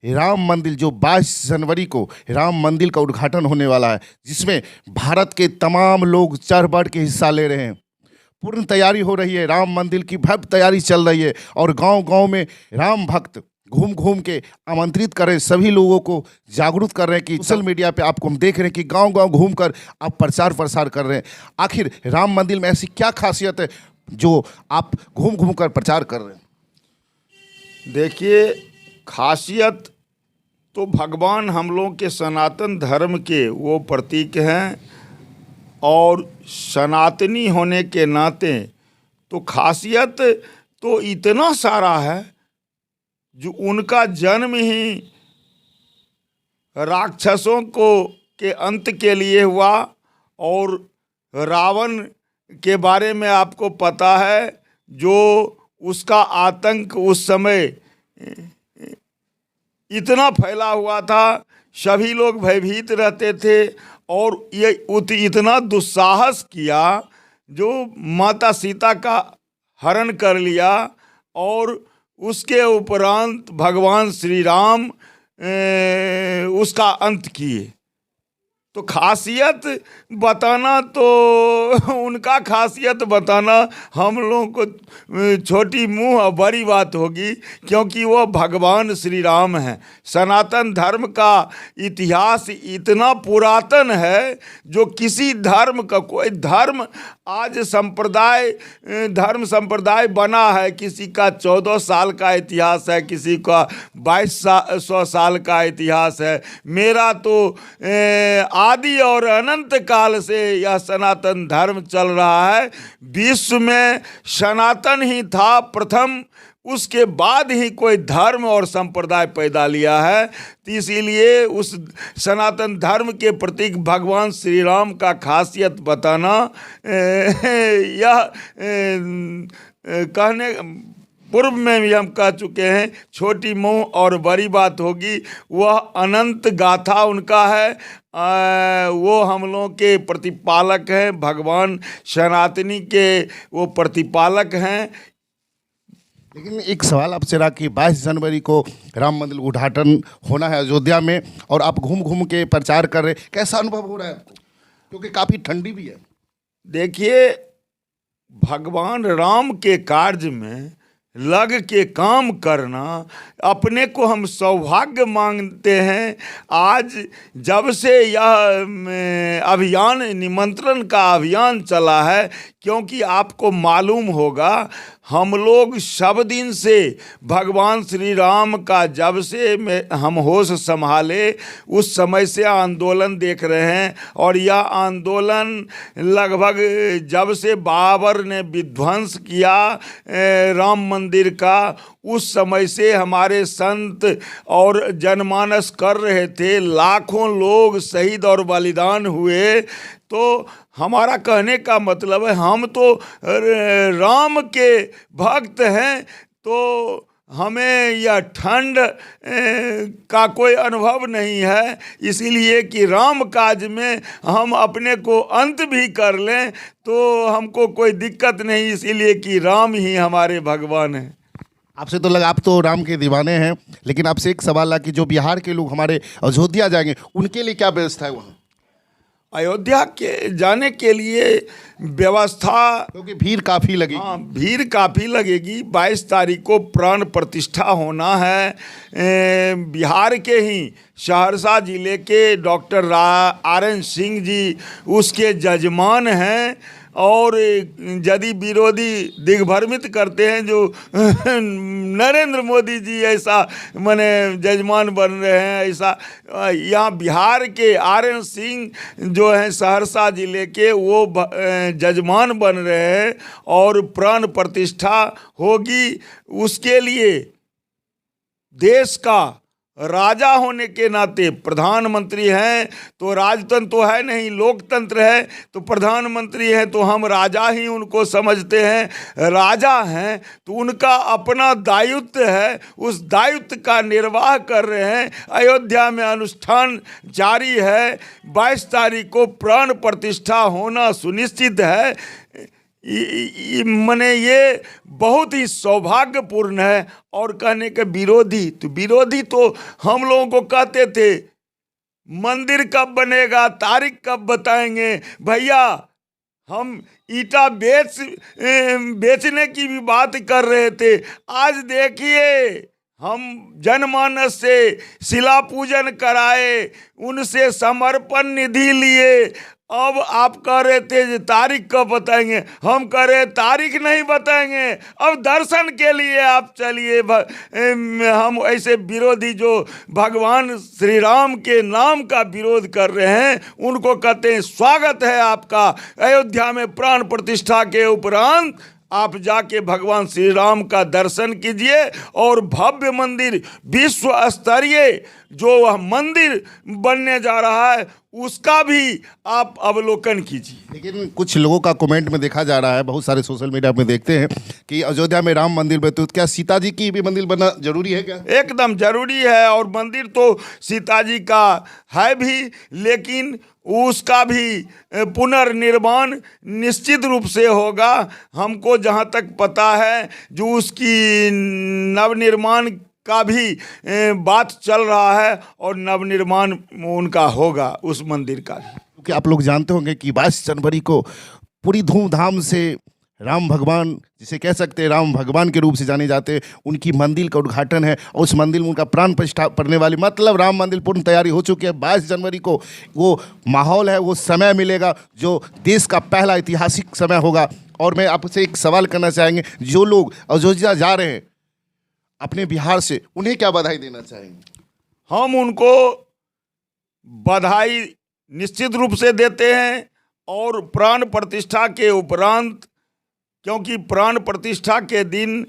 राम मंदिर जो 22 जनवरी को राम मंदिर का उद्घाटन होने वाला है, जिसमें भारत के तमाम लोग चढ़ बढ़ के हिस्सा ले रहे हैं। पूर्ण तैयारी हो रही है, राम मंदिर की भव्य तैयारी चल रही है और गांव-गांव में राम भक्त घूम घूम के आमंत्रित कर रहे हैं, सभी लोगों को जागरूक कर रहे हैं कि सोशल मीडिया पे आपको हम देख रहे हैं कि गांव-गांव घूमकर आप प्रचार प्रसार कर रहे हैं। आखिर राम मंदिर में ऐसी क्या खासियत है जो आप घूम घूम कर प्रचार कर रहे हैं? देखिए, खासियत तो भगवान हम लोग के सनातन धर्म के वो प्रतीक हैं और सनातनी होने के नाते तो खासियत तो इतना सारा है। जो उनका जन्म ही राक्षसों को के अंत के लिए हुआ और रावण के बारे में आपको पता है, जो उसका आतंक उस समय इतना फैला हुआ था, सभी लोग भयभीत रहते थे और ये इतना दुस्साहस किया जो माता सीता का हरण कर लिया और उसके उपरांत भगवान श्री राम उसका अंत किए। तो खासियत बताना तो उनका खासियत बताना हम लोगों को छोटी मुंह और बड़ी बात होगी, क्योंकि वो भगवान श्री राम हैं। सनातन धर्म का इतिहास इतना पुरातन है जो किसी धर्म का कोई धर्म आज धर्म संप्रदाय बना है, किसी का 14 साल का इतिहास है, किसी का 2200 साल का इतिहास है। मेरा तो आदि और अनंत काल से यह सनातन धर्म चल रहा है। विश्व में सनातन ही था प्रथम, उसके बाद ही कोई धर्म और संप्रदाय पैदा लिया है। तो इसीलिए उस सनातन धर्म के प्रतीक भगवान श्री राम का खासियत बताना यह कहने पूर्व में भी हम कह चुके हैं, छोटी मुंह और बड़ी बात होगी। वह अनंत गाथा उनका है, वो हम लोगों के प्रतिपालक हैं, भगवान सनातनी के वो प्रतिपालक हैं। लेकिन एक सवाल आपसे रहा कि 22 जनवरी को राम मंदिर उद्घाटन होना है अयोध्या में और आप घूम घूम के प्रचार कर रहे हैं, कैसा अनुभव हो रहा है आपको? क्योंकि काफ़ी ठंडी भी है। देखिए, भगवान राम के कार्य में लग के काम करना अपने को हम सौभाग्य मानते हैं। आज जब से यह अभियान निमंत्रण का अभियान चला है, क्योंकि आपको मालूम होगा हम लोग सब दिन से भगवान श्री राम का जब से हम होश संभाले उस समय से आंदोलन देख रहे हैं। और यह आंदोलन लगभग जब से बाबर ने विध्वंस किया राम मंदिर का, उस समय से हमारे संत और जनमानस कर रहे थे। लाखों लोग शहीद और बलिदान हुए। तो हमारा कहने का मतलब है, हम तो राम के भक्त हैं, तो हमें यह ठंड का कोई अनुभव नहीं है। इसीलिए कि राम काज में हम अपने को अंत भी कर लें तो हमको कोई दिक्कत नहीं, इसीलिए कि राम ही हमारे भगवान हैं। आपसे तो लगा आप तो राम के दीवाने हैं, लेकिन आपसे एक सवाल है कि जो बिहार के लोग हमारे अयोध्या जाएंगे उनके लिए क्या व्यवस्था है वहाँ? अयोध्या के जाने के लिए व्यवस्था, क्योंकि भीड़ काफ़ी लगेगी। हाँ, भीड़ काफ़ी लगेगी। 22 तारीख को प्राण प्रतिष्ठा होना है। बिहार के ही सहरसा जिले के डॉक्टर RN सिंह जी उसके जजमान हैं। और यदि विरोधी दिग्भ्रमित करते हैं जो नरेंद्र मोदी जी ऐसा माने जजमान बन रहे हैं, ऐसा यहाँ बिहार के RN सिंह जो हैं सहरसा जिले के, वो जजमान बन रहे हैं और प्राण प्रतिष्ठा होगी। उसके लिए देश का राजा होने के नाते प्रधानमंत्री हैं, तो राजतंत्र तो है नहीं, लोकतंत्र है, तो प्रधानमंत्री हैं तो हम राजा ही उनको समझते हैं। राजा हैं तो उनका अपना दायित्व है, उस दायित्व का निर्वाह कर रहे हैं। अयोध्या में अनुष्ठान जारी है। 22 तारीख को प्राण प्रतिष्ठा होना सुनिश्चित है। मने ये बहुत ही सौभाग्यपूर्ण है। और कहने के विरोधी तो हम लोगों को कहते थे मंदिर कब बनेगा, तारीख कब बताएंगे। भैया हम ईटा बेचने की भी बात कर रहे थे। आज देखिए हम जनमानस से शिला पूजन कराए, उनसे समर्पण निधि लिए। अब आप कह रहे थे कि तारीख कब बताएंगे, हम कह रहे तारीख नहीं बताएंगे, अब दर्शन के लिए आप चलिए। हम ऐसे विरोधी जो भगवान श्री राम के नाम का विरोध कर रहे हैं उनको कहते हैं स्वागत है आपका। अयोध्या में प्राण प्रतिष्ठा के उपरांत आप जाके भगवान श्री राम का दर्शन कीजिए और भव्य मंदिर, विश्व स्तरीय जो वह मंदिर बनने जा रहा है उसका भी आप अवलोकन कीजिए। लेकिन कुछ लोगों का कमेंट में देखा जा रहा है, बहुत सारे सोशल मीडिया में देखते हैं कि अयोध्या में राम मंदिर में तो क्या सीता जी की भी मंदिर बनना जरूरी है क्या? एकदम जरूरी है। और मंदिर तो सीता जी का है भी, लेकिन उसका भी पुनर्निर्माण निश्चित रूप से होगा। हमको जहाँ तक पता है जो उसकी नवनिर्माण का भी बात चल रहा है और नवनिर्माण उनका होगा उस मंदिर का भी। क्योंकि आप लोग जानते होंगे कि 22 जनवरी को पूरी धूमधाम से राम भगवान, जिसे कह सकते हैं राम भगवान के रूप से जाने जाते हैं, उनकी मंदिर का उद्घाटन है और उस मंदिर में उनका प्राण प्रतिष्ठा पड़ने वाली, मतलब राम मंदिर पूर्ण तैयारी हो चुकी है। 22 जनवरी को वो माहौल है, वो समय मिलेगा जो देश का पहला ऐतिहासिक समय होगा। और मैं आपसे एक सवाल करना चाहेंगे, जो लोग अयोध्या जा रहे हैं अपने बिहार से, उन्हें क्या बधाई देना चाहेंगे? हम उनको बधाई निश्चित रूप से देते हैं। और प्राण प्रतिष्ठा के उपरांत, क्योंकि प्राण प्रतिष्ठा के दिन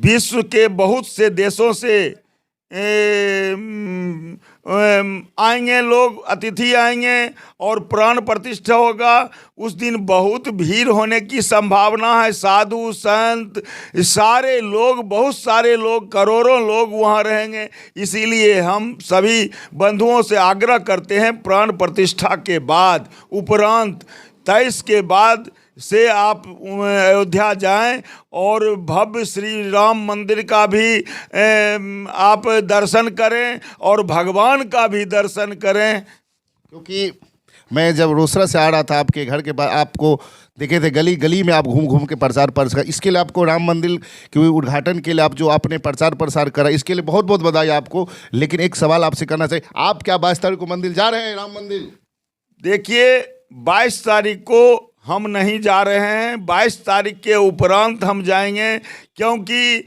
विश्व के बहुत से देशों से आएंगे लोग, अतिथि आएंगे और प्राण प्रतिष्ठा होगा। उस दिन बहुत भीड़ होने की संभावना है। साधु संत सारे लोग, बहुत सारे लोग, करोड़ों लोग वहाँ रहेंगे। इसीलिए हम सभी बंधुओं से आग्रह करते हैं प्राण प्रतिष्ठा के बाद उपरांत 23 के बाद से आप अयोध्या जाएं और भव्य श्री राम मंदिर का भी आप दर्शन करें और भगवान का भी दर्शन करें। क्योंकि मैं जब रोसड़ा से आ रहा था आपके घर के बाद, आपको देखे थे गली गली में आप घूम घूम के प्रचार इसके लिए आपको राम मंदिर के उद्घाटन के लिए आप जो आपने प्रचार प्रसार करा, इसके लिए बहुत बहुत बधाई आपको। लेकिन एक सवाल आपसे करना चाहिए, आप क्या 22 तारीख को मंदिर जा रहे हैं राम मंदिर? देखिए 22 तारीख को हम नहीं जा रहे हैं, 22 तारीख के उपरांत हम जाएंगे। क्योंकि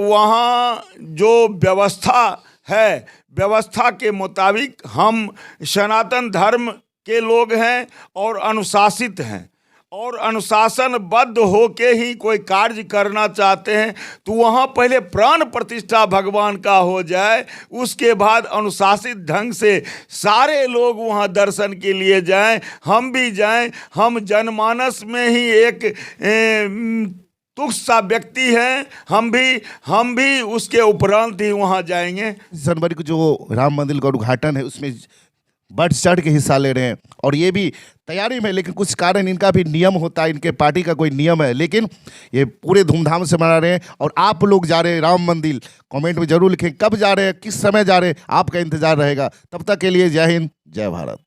वहाँ जो व्यवस्था है, व्यवस्था के मुताबिक हम सनातन धर्म के लोग हैं और अनुशासित हैं और अनुशासनबद्ध होके ही कोई कार्य करना चाहते हैं। तो वहाँ पहले प्राण प्रतिष्ठा भगवान का हो जाए, उसके बाद अनुशासित ढंग से सारे लोग वहाँ दर्शन के लिए जाएं, हम भी जाएं। हम जनमानस में ही एक तुच्छ सा व्यक्ति हैं, हम भी उसके उपरांत ही वहाँ जाएंगे। जनवरी को जो राम मंदिर का उद्घाटन है उसमें बढ़ चढ़ के हिस्सा ले रहे हैं और ये भी तैयारी में, लेकिन कुछ कारण इनका भी नियम होता है, इनके पार्टी का कोई नियम है, लेकिन ये पूरे धूमधाम से मना रहे हैं। और आप लोग जा रहे हैं राम मंदिर, कमेंट में जरूर लिखें कब जा रहे हैं, किस समय जा रहे हैं, आपका इंतजार रहेगा। तब तक के लिए जय हिंद, जय भारत।